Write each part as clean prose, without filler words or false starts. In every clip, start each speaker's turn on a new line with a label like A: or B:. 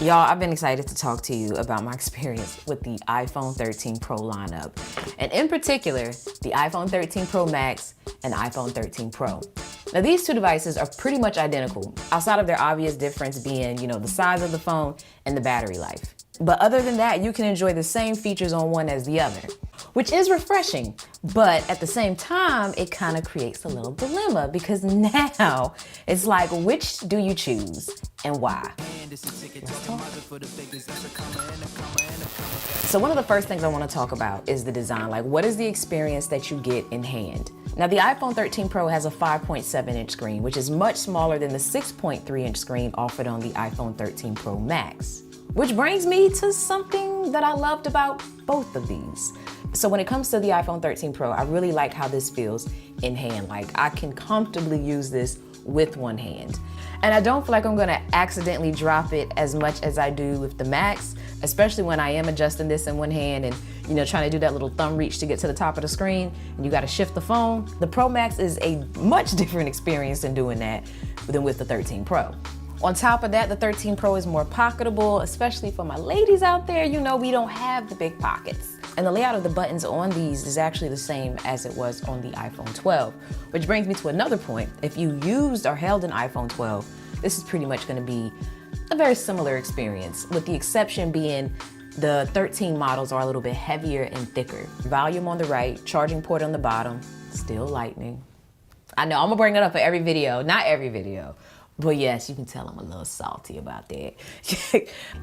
A: Y'all, I've been excited to talk to you about my experience with the iPhone 13 Pro lineup, and in particular, the iPhone 13 Pro Max and iPhone 13 Pro. Now, these two devices are pretty much identical, outside of their obvious difference being, the size of the phone and the battery life. But other than that, you can enjoy the same features on one as the other, which is refreshing. But at the same time, it kind of creates a little dilemma because now it's like, which do you choose and why? So one of the first things I want to talk about is the design. Like, what is the experience that you get in hand? Now, the iPhone 13 Pro has a 5.7-inch screen, which is much smaller than the 6.3-inch screen offered on the iPhone 13 Pro Max. Which brings me to something that I loved about both of these. So when it comes to the iPhone 13 Pro, I really like how this feels in hand. Like, I can comfortably use this with one hand. And I don't feel like I'm gonna accidentally drop it as much as I do with the Max, especially when I am adjusting this in one hand and trying to do that little thumb reach to get to the top of the screen and you gotta shift the phone. The Pro Max is a much different experience than doing that than with the 13 Pro. On top of that, the 13 Pro is more pocketable, especially for my ladies out there. We don't have the big pockets. And the layout of the buttons on these is actually the same as it was on the iPhone 12, which brings me to another point. If you used or held an iPhone 12, this is pretty much gonna be a very similar experience, with the exception being the 13 models are a little bit heavier and thicker. Volume on the right, charging port on the bottom, still Lightning. I know, I'm gonna bring it up for every video, not every video. But yes, you can tell I'm a little salty about that.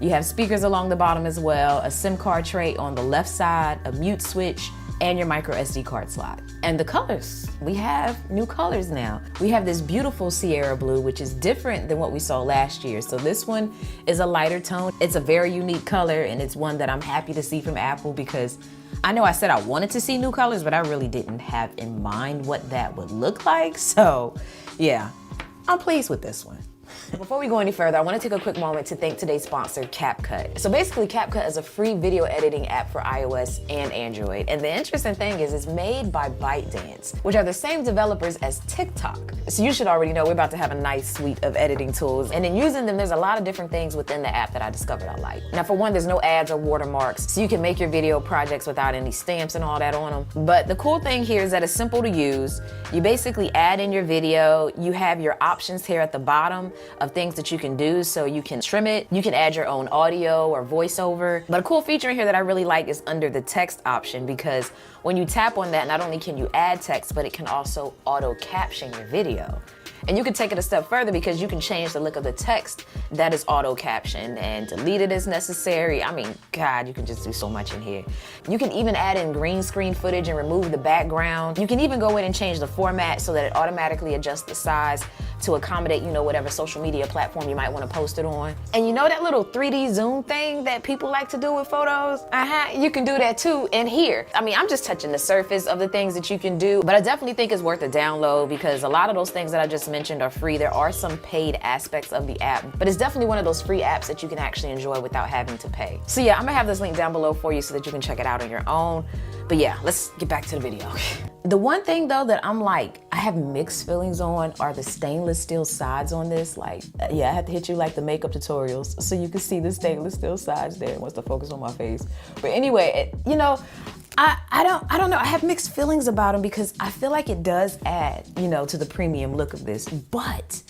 A: You have speakers along the bottom as well, a SIM card tray on the left side, a mute switch, and your micro SD card slot. And the colors, we have new colors now. We have this beautiful Sierra blue, which is different than what we saw last year. So this one is a lighter tone. It's a very unique color, and it's one that I'm happy to see from Apple because I know I said I wanted to see new colors, but I really didn't have in mind what that would look like. So yeah, I'm pleased with this one. Before we go any further, I want to take a quick moment to thank today's sponsor, CapCut. So basically, CapCut is a free video editing app for iOS and Android. And the interesting thing is it's made by ByteDance, which are the same developers as TikTok. So you should already know we're about to have a nice suite of editing tools. And in using them, there's a lot of different things within the app that I discovered I like. Now, for one, there's no ads or watermarks, so you can make your video projects without any stamps and all that on them. But the cool thing here is that it's simple to use. You basically add in your video. You have your options here at the bottom of things that you can do, so you can trim it, you can add your own audio or voiceover. But a cool feature in here that I really like is under the text option, because when you tap on that, not only can you add text, but it can also auto caption your video. And you can take it a step further because you can change the look of the text that is auto captioned and delete it as necessary. I mean, God, you can just do so much in here. You can even add in green screen footage and remove the background. You can even go in and change the format so that it automatically adjusts the size to accommodate, whatever social media platform you might want to post it on. And that little 3D zoom thing that people like to do with photos? You can do that too in here. I mean, I'm just touching the surface of the things that you can do, but I definitely think it's worth a download because a lot of those things that I just mentioned are free. There are some paid aspects of the app, but it's definitely one of those free apps that you can actually enjoy without having to pay. So yeah, I'm gonna have this link down below for you so that you can check it out on your own. But yeah, let's get back to the video. The one thing though that I have mixed feelings on are the stainless steel sides on this. Like, yeah, I have to hit you like the makeup tutorials so you can see the stainless steel sides there. It wants to focus on my face. But anyway, I don't know. I have mixed feelings about them because I feel like it does add, to the premium look of this. But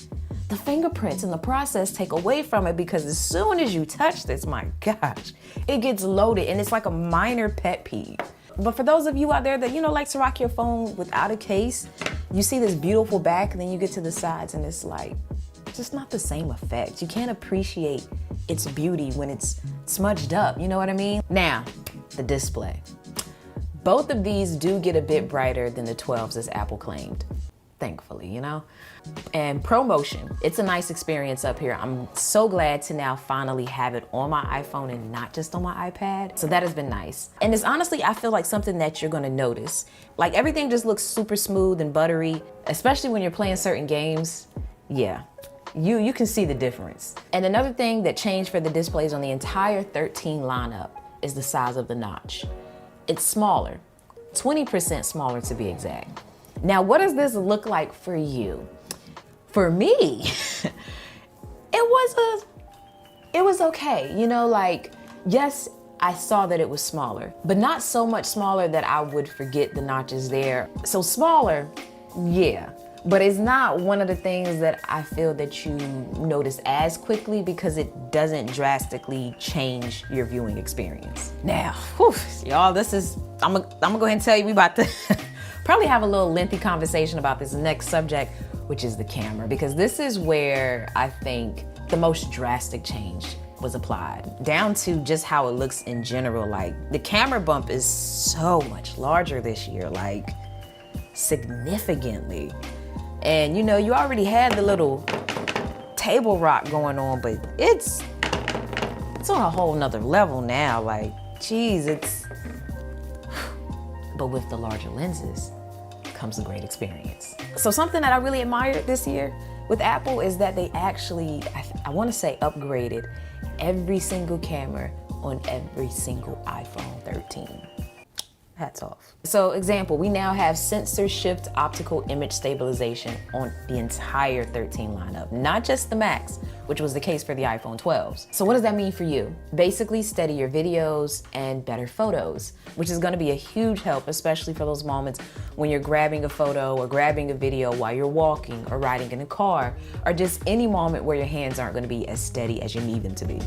A: the fingerprints in the process take away from it because as soon as you touch this, my gosh, it gets loaded and it's like a minor pet peeve. But for those of you out there that, like to rock your phone without a case, you see this beautiful back and then you get to the sides and it's like, just not the same effect. You can't appreciate its beauty when it's smudged up, you know what I mean? Now, the display. Both of these do get a bit brighter than the 12s as Apple claimed, thankfully, And ProMotion, it's a nice experience up here. I'm so glad to now finally have it on my iPhone and not just on my iPad. So that has been nice. And it's honestly, I feel like something that you're gonna notice. Like everything just looks super smooth and buttery, especially when you're playing certain games. Yeah, you can see the difference. And another thing that changed for the displays on the entire 13 lineup is the size of the notch. It's smaller, 20% smaller to be exact. Now, what does this look like for you? For me, it was it was okay. You know, like, yes, I saw that it was smaller, but not so much smaller that I would forget the notches there. So smaller, yeah. But it's not one of the things that I feel that you notice as quickly because it doesn't drastically change your viewing experience. Now, whew, y'all, I'm gonna go ahead and tell you, we about to probably have a little lengthy conversation about this next subject, which is the camera, because this is where I think the most drastic change was applied, down to just how it looks in general. Like, the camera bump is so much larger this year, like significantly. And you know, you already had the little table rock going on, but it's on a whole nother level now. Like, geez, but with the larger lenses comes a great experience. So something that I really admired this year with Apple is that they actually, I want to say, upgraded every single camera on every single iPhone 13. Hats off. So example, we now have sensor shift optical image stabilization on the entire 13 lineup, not just the Max, which was the case for the iPhone 12s. So what does that mean for you? Basically, steadier videos and better photos, which is gonna be a huge help, especially for those moments when you're grabbing a photo or grabbing a video while you're walking or riding in a car, or just any moment where your hands aren't gonna be as steady as you need them to be.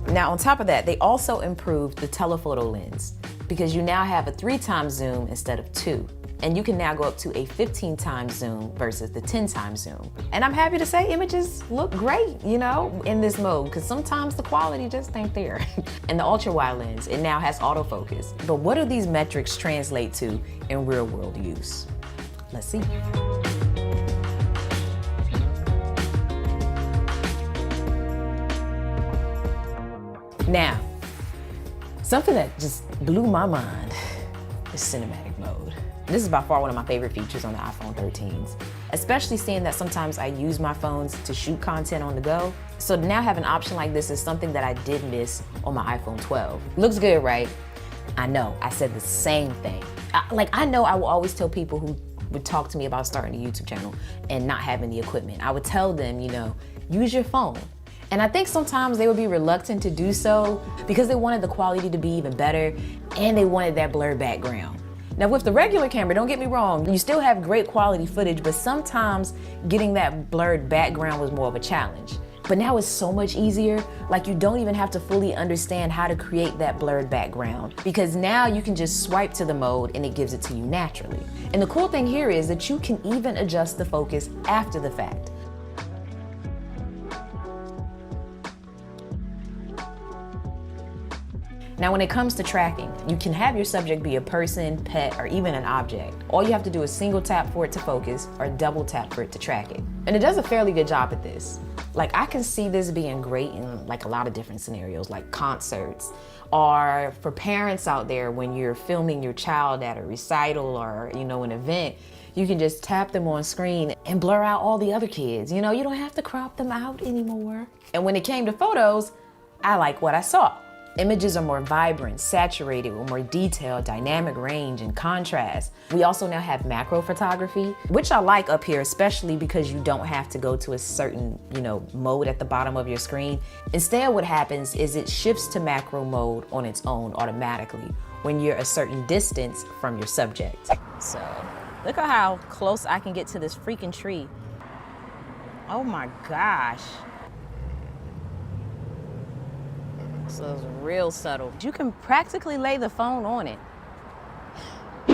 A: Now, on top of that, they also improved the telephoto lens because you now have a 3x zoom instead of 2. And you can now go up to a 15x zoom versus the 10x zoom. And I'm happy to say images look great, you know, in this mode, because sometimes the quality just ain't there. And the ultra wide lens, it now has autofocus. But what do these metrics translate to in real world use? Let's see. Now, something that just blew my mind is cinematic mode. This is by far one of my favorite features on the iPhone 13s, especially seeing that sometimes I use my phones to shoot content on the go. So to now have an option like this is something that I did miss on my iPhone 12. Looks good, right? I know, I said the same thing. I know I will always tell people who would talk to me about starting a YouTube channel and not having the equipment. I would tell them, you know, use your phone. And I think sometimes they would be reluctant to do so because they wanted the quality to be even better and they wanted that blurred background. Now with the regular camera, don't get me wrong, you still have great quality footage, but sometimes getting that blurred background was more of a challenge. But now it's so much easier, like you don't even have to fully understand how to create that blurred background because now you can just swipe to the mode and it gives it to you naturally. And the cool thing here is that you can even adjust the focus after the fact. Now, when it comes to tracking, you can have your subject be a person, pet, or even an object. All you have to do is single tap for it to focus or double tap for it to track it. And it does a fairly good job at this. Like, I can see this being great in like a lot of different scenarios, like concerts, or for parents out there when you're filming your child at a recital or, you know, an event, you can just tap them on screen and blur out all the other kids. You know, you don't have to crop them out anymore. And when it came to photos, I like what I saw. Images are more vibrant, saturated, with more detail, dynamic range, and contrast. We also now have macro photography, which I like up here, especially because you don't have to go to a certain, you know, mode at the bottom of your screen. Instead, what happens is it shifts to macro mode on its own automatically when you're a certain distance from your subject. So, look at how close I can get to this freaking tree. Oh my gosh. So it's real subtle. You can practically lay the phone on it.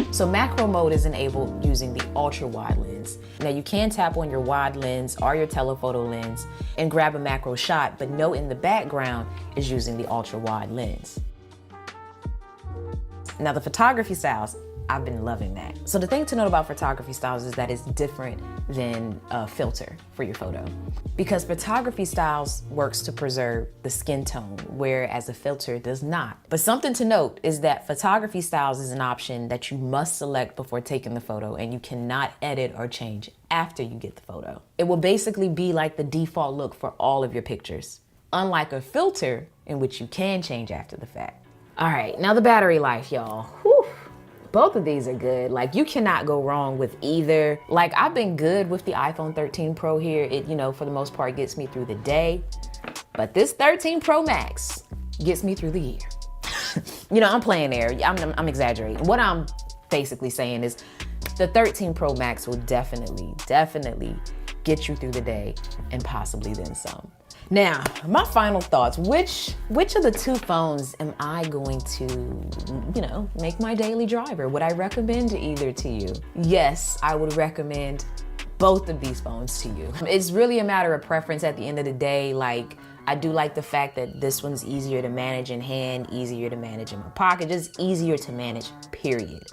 A: So macro mode is enabled using the ultra wide lens. Now you can tap on your wide lens or your telephoto lens and grab a macro shot, but note in the background is using the ultra wide lens. Now the photography styles, I've been loving that. So the thing to note about photography styles is that it's different than a filter for your photo. Because photography styles works to preserve the skin tone, whereas a filter does not. But something to note is that photography styles is an option that you must select before taking the photo, and you cannot edit or change after you get the photo. It will basically be like the default look for all of your pictures, unlike a filter in which you can change after the fact. All right, now the battery life, y'all. Whew. Both of these are good. Like, you cannot go wrong with either. Like, I've been good with the iPhone 13 Pro here. It, you know, for the most part gets me through the day. But this 13 Pro Max gets me through the year. You know, I'm playing there. I'm exaggerating. What I'm basically saying is the 13 Pro Max will definitely get you through the day and possibly then some. Now, my final thoughts. Which of the two phones am I going to, you know, make my daily driver? Would I recommend either to you? Yes, I would recommend both of these phones to you. It's really a matter of preference at the end of the day. Like, I do like the fact that this one's easier to manage in hand, easier to manage in my pocket, just easier to manage, period.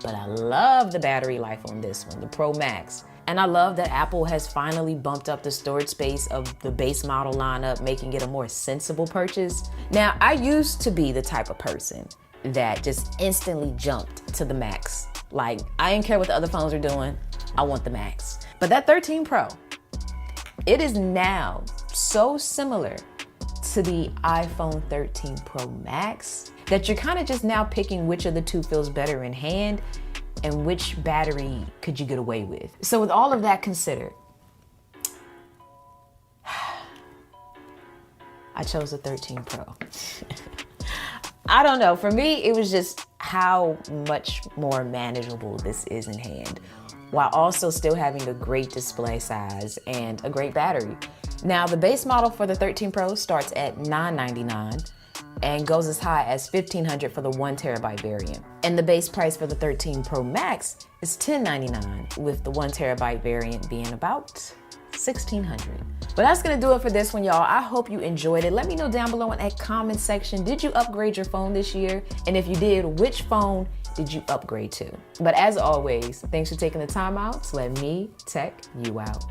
A: But I love the battery life on this one, the Pro Max. And I love that Apple has finally bumped up the storage space of the base model lineup, making it a more sensible purchase. Now, I used to be the type of person that just instantly jumped to the Max. Like, I didn't care what the other phones are doing, I want the Max. But that 13 Pro, it is now so similar to the iPhone 13 Pro Max that you're kind of just now picking which of the two feels better in hand and which battery could you get away with. So with all of that considered, I chose the 13 Pro. I don't know, for me, it was just how much more manageable this is in hand, while also still having a great display size and a great battery. Now, the base model for the 13 Pro starts at $999 and goes as high as $1,500 for the 1 terabyte variant. And the base price for the 13 Pro Max is $1,099, with the 1 terabyte variant being about $1,600. But that's gonna do it for this one, y'all. I hope you enjoyed it. Let me know down below in that comment section, did you upgrade your phone this year? And if you did, which phone did you upgrade to? But as always, thanks for taking the time out to let me tech you out.